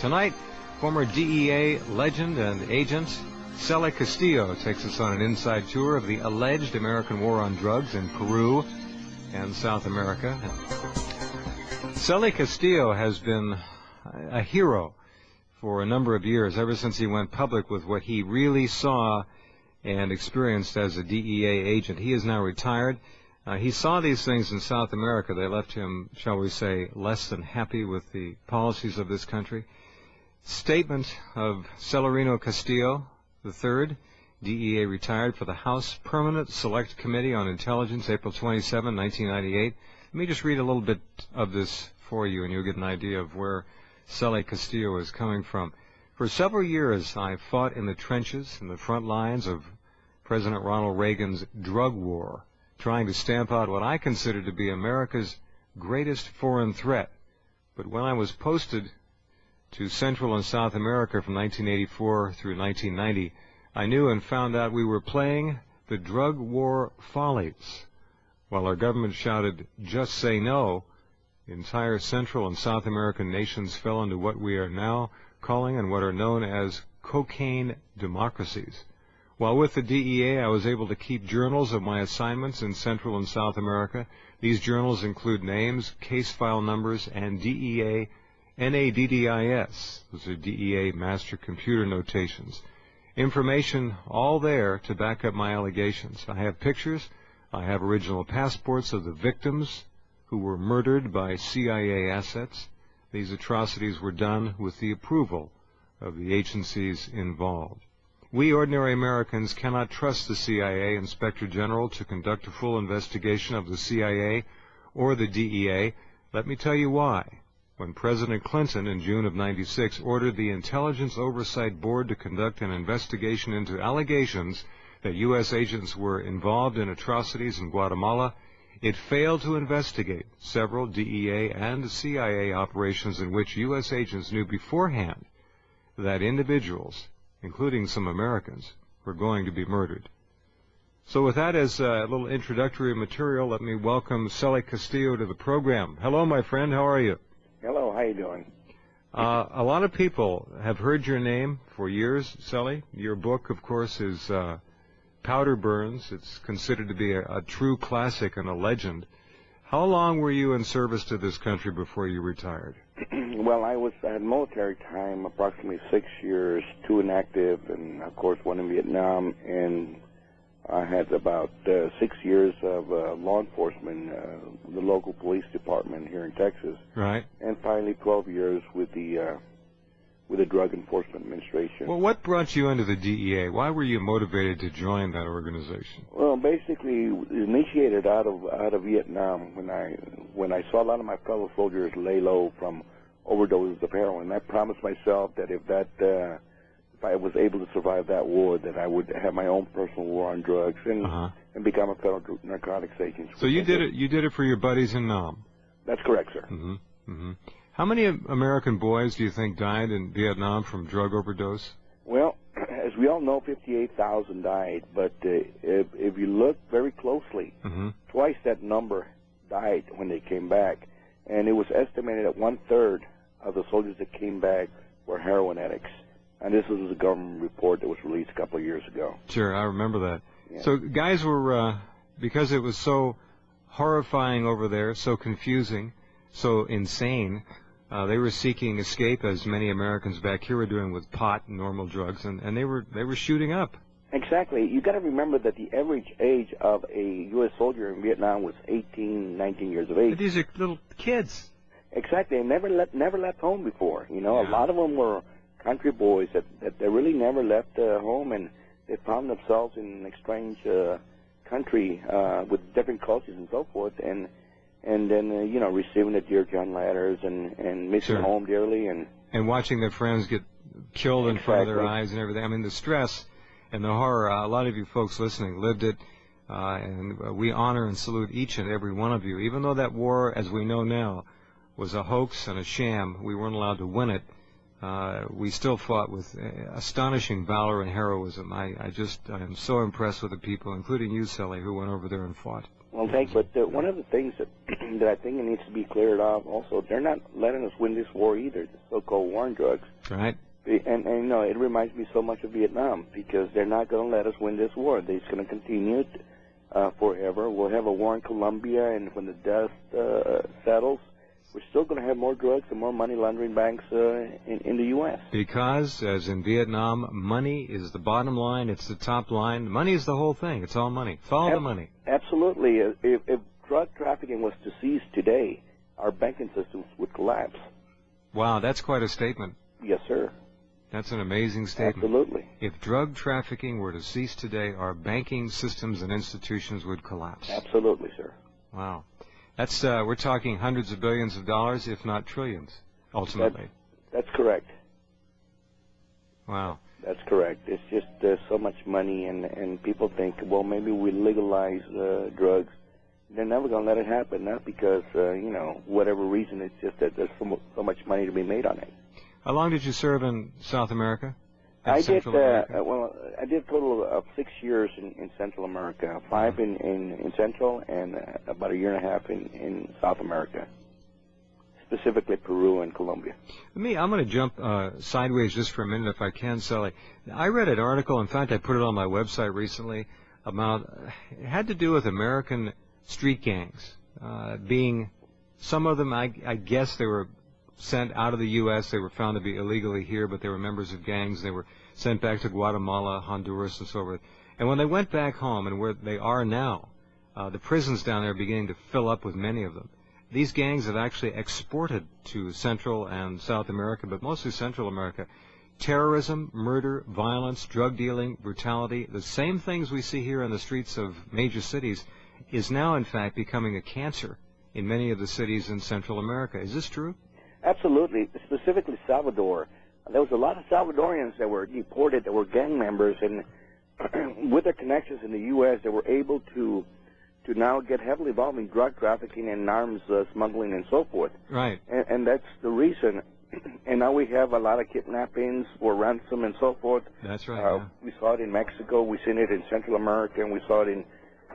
Tonight, former DEA legend and agent Cely Castillo takes us on an inside tour of the alleged American war on drugs in Peru and South America. Cely Castillo has been a hero for a number of years, ever since he went public with what he really saw and experienced as a DEA agent. He is now retired. He saw these things in South America. They left him, shall we say, less than happy with the policies of this country. Statement of Celerino Castillo III, DEA retired, for the House Permanent Select Committee on Intelligence, April 27, 1998. Let me just read a little bit of this for you, and you'll get an idea of where Cely Castillo is coming from. For several years, I fought in the trenches, in the front lines of President Ronald Reagan's drug war, trying to stamp out what I considered to be America's greatest foreign threat. But when I was posted to Central and South America from 1984 through 1990, I knew and found out we were playing the drug war follies. While our government shouted, "Just say no," entire Central and South American nations fell into what we are now calling and what are known as cocaine democracies. While with the DEA, I was able to keep journals of my assignments in Central and South America. These journals include names, case file numbers, and DEA NADDIS. Those are DEA master computer notations. Information all there to back up my allegations. I have pictures. I have original passports of the victims who were murdered by CIA assets. These atrocities were done with the approval of the agencies involved. We ordinary Americans cannot trust the CIA Inspector General to conduct a full investigation of the CIA or the DEA. Let me tell you why. When President Clinton in June of '96 ordered the Intelligence Oversight Board to conduct an investigation into allegations that U.S. agents were involved in atrocities in Guatemala, it failed to investigate several DEA and CIA operations in which U.S. agents knew beforehand that individuals, including some Americans, were going to be murdered. So with that as a little introductory material, let me welcome Cely Castillo to the program. Hello, my friend. How are you? Hello. How you doing? A lot of people have heard your name for years, Cely. Your book, of course, is Powder Burns. It's considered to be a true classic and a legend. How long were you in service to this country before you retired? Well, I had military time, approximately 6 years, 2 inactive, and of course 1 in Vietnam, and I had about 6 years of law enforcement, the local police department here in Texas. Right. And finally 12 years with the Drug Enforcement Administration. Well, what brought you into the DEA? Why were you motivated to join that organization? Well, basically, initiated out of Vietnam when I saw a lot of my fellow soldiers lay low from overdoses of heroin. I promised myself that if I was able to survive that war, that I would have my own personal war on drugs and become a federal narcotics agent. So you did it. You did it for your buddies in Nam. That's correct, sir. Mm-hmm. Mm-hmm. How many American boys do you think died in Vietnam from drug overdose? Well, as we all know, 58,000 died. But if you look very closely, twice that number died when they came back, and it was estimated that 1/3 of the soldiers that came back were heroin addicts. And this was a government report that was released a couple of years ago. Sure, I remember that. Yeah. So guys were, because it was so horrifying over there, so confusing, so insane, they were seeking escape, as many Americans back here were doing with pot and normal drugs, and they were shooting up. Exactly. You got to remember that the average age of a U.S. soldier in Vietnam was 18, 19 years of age. But these are little kids. Exactly. They never left home before. You know, Yeah. A lot of them were country boys that they really never left home, and they found themselves in a strange country with different cultures and so forth, and then receiving the Dear John letters and missing Sure. home dearly, and watching their friends get killed in front of their Exactly. eyes and everything. I mean, the stress and the horror. A lot of you folks listening lived it, and we honor and salute each and every one of you. Even though that war, as we know now, was a hoax and a sham, we weren't allowed to win it. We still fought with astonishing valor and heroism. I am so impressed with the people, including you, Cely, who went over there and fought. Well, thanks. But one of the things that that I think it needs to be cleared up. Also, they're not letting us win this war either, the so-called war on drugs. Right. And you know, it reminds me so much of Vietnam, because they're not going to let us win this war. They're just going to continue forever. We'll have a war in Colombia, and when the dust settles, we're still going to have more drugs and more money laundering banks in the U.S. Because, as in Vietnam, money is the bottom line. It's the top line. Money is the whole thing. It's all money. Follow the money. Absolutely. If drug trafficking was to cease today, our banking systems would collapse. Wow, that's quite a statement. Yes, sir. That's an amazing statement. Absolutely. If drug trafficking were to cease today, our banking systems and institutions would collapse. Absolutely, sir. Wow. That's we're talking hundreds of billions of dollars, if not trillions, ultimately. That's correct. Wow. That's correct. It's just so much money, and people think, well, maybe we legalize drugs. They're never going to let it happen, not because, you know, whatever reason. It's just that there's so much money to be made on it. How long did you serve in South America? I did a total of 6 years in Central America, 5 in Central, and about a year and a half in South America, specifically Peru and Colombia. I'm going to jump sideways just for a minute, if I can, Sally. I read an article, in fact, I put it on my website recently, about, it had to do with American street gangs, being, some of them, I guess they were sent out of the U.S. They were found to be illegally here, but they were members of gangs. They were sent back to Guatemala, Honduras, and so forth. And when they went back home, and where they are now, the prisons down there are beginning to fill up with many of them. These gangs have actually exported to Central and South America, but mostly Central America, terrorism, murder, violence, drug dealing, brutality, the same things we see here in the streets of major cities is now, in fact, becoming a cancer in many of the cities in Central America. Is this true? Absolutely, specifically Salvador. There was a lot of Salvadorians that were deported, that were gang members, and with their connections in the U.S., they were able to now get heavily involved in drug trafficking and arms smuggling and so forth. Right. And that's the reason. And now we have a lot of kidnappings for ransom and so forth. That's right. Yeah. We saw it in Mexico, we've seen it in Central America, and we saw it in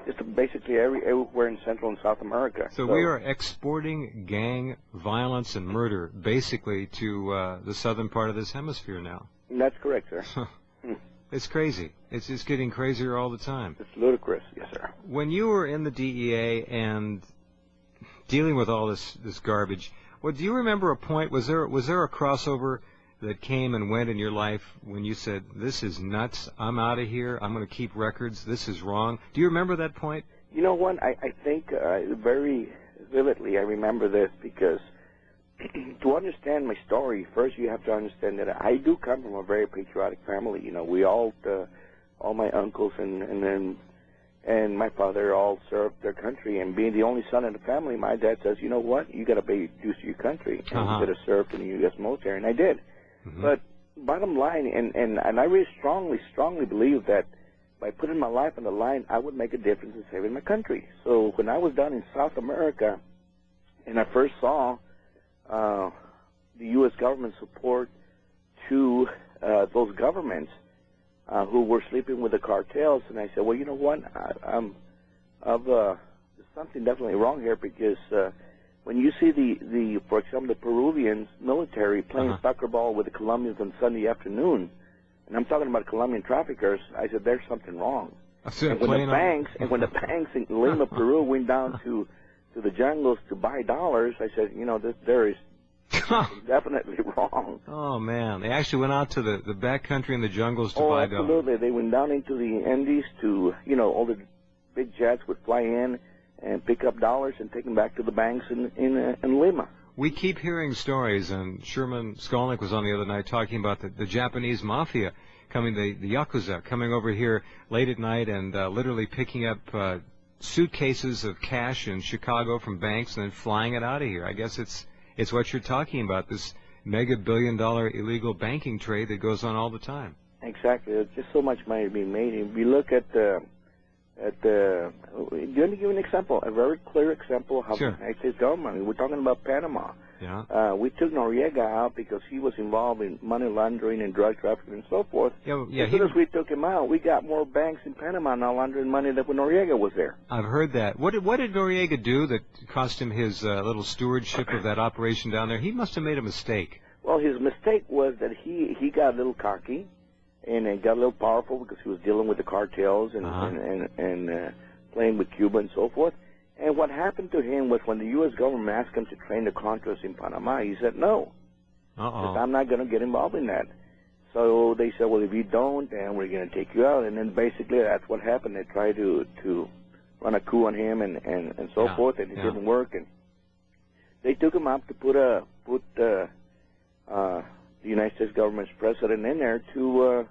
just basically everywhere in Central and South America. So we are exporting gang violence and murder basically to the southern part of this hemisphere now. That's correct, sir. It's crazy. It's just getting crazier all the time. It's ludicrous, yes, sir. When you were in the DEA and dealing with all this garbage, do you remember a point? Was there a crossover that came and went in your life when you said, this is nuts, I'm out of here, I'm going to keep records, this is wrong? Do you remember that point? You know what, I think very vividly I remember this, because to understand my story, first you have to understand that I do come from a very patriotic family. You know, we all my uncles and my father all served their country, and being the only son in the family, my dad says, you know what, you got to pay dues to your country, and you got to serve in the U.S. military, and I did. But bottom line, and I really strongly believe that by putting my life on the line, I would make a difference in saving my country. So when I was down in South America, and I first saw the U.S. government support to those governments who were sleeping with the cartels, and I said, well, you know what, there's something definitely wrong here, because when you see for example, the Peruvian military playing soccer ball with the Colombians on Sunday afternoon, and I'm talking about Colombian traffickers, I said, there's something wrong. And when the banks in Lima, Peru went down to the jungles to buy dollars, I said, you know, there is definitely wrong. Oh, man. They actually went out to the backcountry in the jungles to buy dollars. Oh, absolutely. They went down into the Andes to, you know, all the big jets would fly in and pick up dollars and take them back to the banks in Lima. We keep hearing stories, and Sherman Skolnick was on the other night talking about the Japanese mafia coming, the Yakuza, coming over here late at night and literally picking up suitcases of cash in Chicago from banks and then flying it out of here. I guess it's what you're talking about, this mega-billion-dollar illegal banking trade that goes on all the time. Exactly. There's just so much money being made. If you look at let me give you an example, a very clear example of how the United States government, we're talking about Panama. Yeah. We took Noriega out because he was involved in money laundering and drug trafficking and so forth. Yeah, as soon as we took him out, we got more banks in Panama now laundering money than when Noriega was there. I've heard that. What did Noriega do that cost him his little stewardship of that operation down there? He must have made a mistake. Well, his mistake was that he got a little cocky and got a little powerful because he was dealing with the cartels and playing with Cuba and so forth. And what happened to him was when the U.S. government asked him to train the Contras in Panama, he said no. I'm not going to get involved in that. So they said, well, if you don't, then we're going to take you out. And then basically that's what happened. They tried to run a coup on him and so forth, and it didn't work. And they took him up to put the United States government's president in there to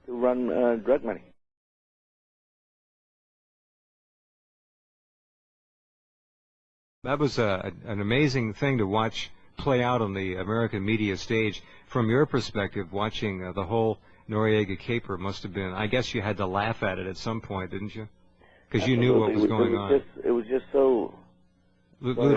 run drug money. That was an amazing thing to watch play out on the American media stage. From your perspective, watching the whole Noriega caper must have been, I guess you had to laugh at it at some point, didn't you? Because you knew what was going on. It was just so...